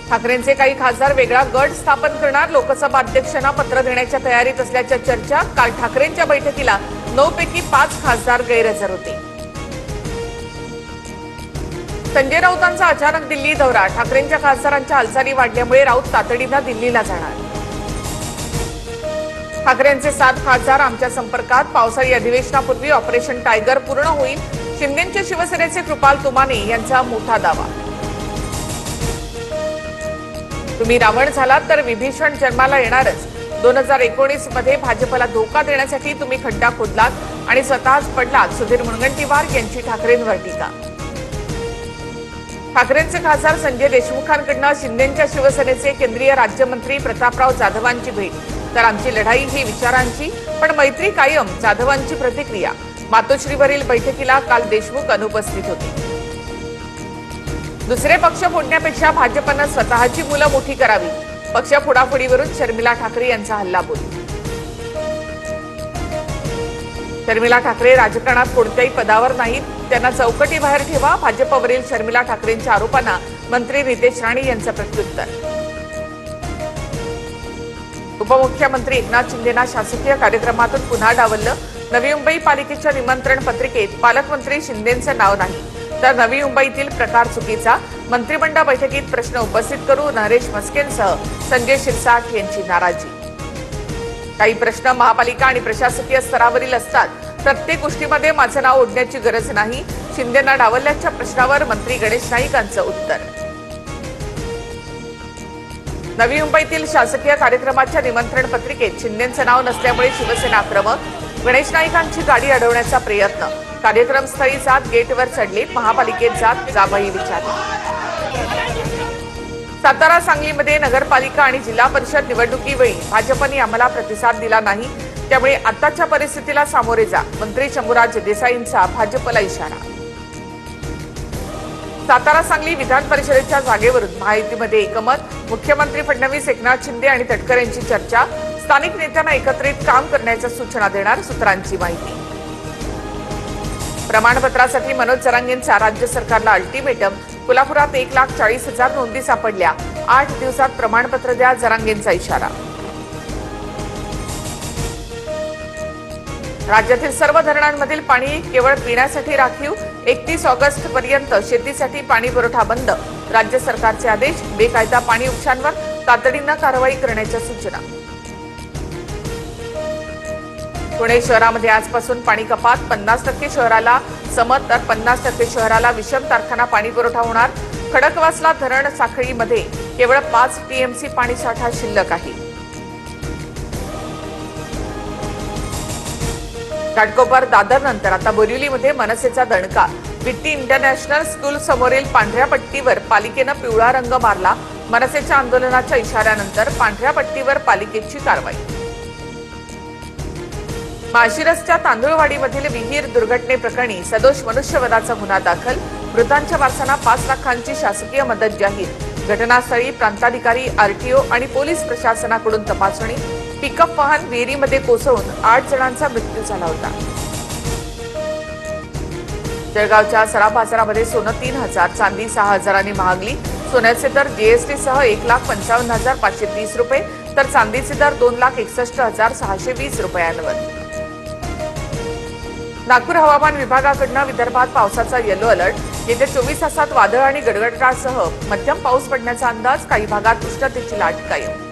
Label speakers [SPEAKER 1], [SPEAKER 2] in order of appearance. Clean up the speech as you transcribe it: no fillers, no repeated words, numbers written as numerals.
[SPEAKER 1] ठाकरेंचे काही खासदार वेगळा गट स्थापन करणार, लोकसभा अध्यक्षांना पत्र देण्याच्या तयारीत असल्याच्या चर्चा। काल ठाकरेंच्या बैठकीला 9 पैकी 5 खासदार गैरहजर होते। संजय राऊतांचा अचानक दिल्ली दौरा, ठाकरेंच्या खासदारांच्या हालचाली वाढल्यामुळे राऊत तातडीने दिल्लीला जाणार। ठाकरेंचे 7 खासदार आमच्या संपर्कात, पावसाळी अधिवेशनापूर्वी ऑपरेशन टायगर पूर्ण होईल, शिंदेचे शिवसेनेचे कृपाल तुमाने यांचा मोठा दावा। तुम्ही रावण झालात तर विभीषण जन्माला येणारच, 2019 मध्ये भाजपला धोका देण्यासाठी तुम्ही खड्डा खोदलात आणि स्वतःच पडलात, सुधीर मुनगंटीवार यांची ठाकरेंवर टीका। ठाकरेंचे खासदार संजय देशमुखांकडून शिंदेच्या शिवसेनेचे केंद्रीय राज्यमंत्री प्रतापराव जाधवांची भेट, तर आमची लढाई ही विचारांची पण मैत्री कायम, जाधवांची प्रतिक्रिया। मातोश्रीवरील बैठकीला काल देशमुख अनुपस्थित होते। दुसरे पक्ष फोडण्यापेक्षा भाजपनं स्वतःची मुलं मोठी करावी, पक्ष फोडाफोडीवरून शर्मिला ठाकरे यांचा हल्लाबोल। शर्मिला ठाकरे राजकारणात कोणत्याही पदावर नाहीत, त्यांना चौकटीबाहेर ठेवा, भाजपवरील शर्मिला ठाकरेंच्या आरोपांना मंत्री नितेश राणे यांचं प्रत्युत्तर। उपमुख्यमंत्री एकनाथ शिंदेंना शासकीय कार्यक्रमातून पुन्हा डावललं, नवी मुंबई पालिकेच्या निमंत्रण पत्रिकेत पालकमंत्री शिंदेंचं नाव नाही, तर नवी मुंबईतील प्रकार चुकीचा, मंत्रिमंडळ बैठकीत प्रश्न उपस्थित करू नरेश मस्केंसह संजय शिरसाट यांची नाराजी। काही प्रश्न महापालिका आणि प्रशासकीय स्तरावरील असतात, प्रत्येक गोष्टीमध्ये माझं नाव ओढण्याची गरज नाही, शिंदेंना डावलल्याच्या प्रश्नावर मंत्री गणेश नाईकांचं उत्तर। नवी मुंबईतील शासकीय कार्यक्रमाच्या निमंत्रण पत्रिकेत शिंदेंचं नाव नसल्यामुळे शिवसेना आक्रमक, गणेश नाईकांची गाडी अडवण्याचा प्रयत्न, कार्यक्रमस्थळी जात गेटवर चढले, महापालिकेत जात जाबाई विचारली। सातारा सांगलीमध्ये नगरपालिका आणि जिल्हा परिषद निवडणुकीवेळी भाजपने आम्हाला प्रतिसाद दिला नाही, त्यामुळे आताच्या परिस्थितीला सामोरे जा, मंत्री शंभूराज देसाईंचा भाजपला इशारा। सातारा सांगली विधान परिषदेच्या जागेवरून महायुतीमध्ये एकमत, मुख्यमंत्री फडणवीस, एकनाथ शिंदे आणि तटकरे यांची चर्चा, स्थानिक नेत्यांना एकत्रित काम करण्याच्या सूचना देणार, सूत्रांची माहिती। प्रमाणपत्रासाठी मनोज जरांगेंचा राज्य सरकारला अल्टिमेटम, कोल्हापुरात 1,40,000 नोंदी सापडल्या, 8 दिवसात प्रमाणपत्र द्या, जरांगेंचा इशारा। राज्यातील सर्व धरणांमधील पाणी केवळ पिण्यासाठी राखीव, 31 ऑगस्ट पर्यंत शेतीसाठी पाणी पुरवठा बंद, राज्य सरकारचे आदेश, बेकायदा पाणी उपशांवर तातडीनं कारवाई करण्याच्या सूचना। पुणे शहरामध्ये आजपासून पाणी कपात, 50% शहराला समत तर 50% शहराला विषम तारखाना पाणी पुरवठा होणार। खडकवासला धरण साखळीमध्ये केवळ 5 टीएमसी पाणी साठा शिल्लक आहे। घाटकोपर दादर नंतर आता बोरिवलीमध्ये मनसेचा दणका, विट्टी इंटरनॅशनल स्कूल समोरील पांढऱ्या पट्टीवर पालिकेनं पिवळा रंग मारला, मनसेच्या आंदोलनाच्या इशाऱ्यानंतर पांढऱ्या पट्टीवर पालिकेची कारवाई। माळशिरसच्या तांदुळवाडीमधील विहीर दुर्घटनेप्रकरणी सदोष मनुष्यवधाचा गुन्हा दाखल, मृतांच्या वारसांना 5 लाखांची शासकीय मदत जाहीर, घटनास्थळी प्रांताधिकारी, आरटीओ आणि पोलीस प्रशासनाकडून तपासणी, पिकअप वाहन विहिरीमध्ये कोसळून 8 जणांचा मृत्यू झाला होता। जळगावच्या सराफ बाजारामध्ये सोनं 3,000, चांदी 6,000 महागली, सोन्याचे दर जीएसटीसह 1,55,530 रुपये, तर चांदीचे दर 2,61,620 रुपयांवर। नागपूर हवामान विभागाकडून विदर्भात पावसाचा येलो अलर्ट, येत्या 24 तासात वादळ आणि गडगडाटासह मध्यम पाऊस पडण्याचा अंदाज, काही भागात उष्णतेची लाट कायम।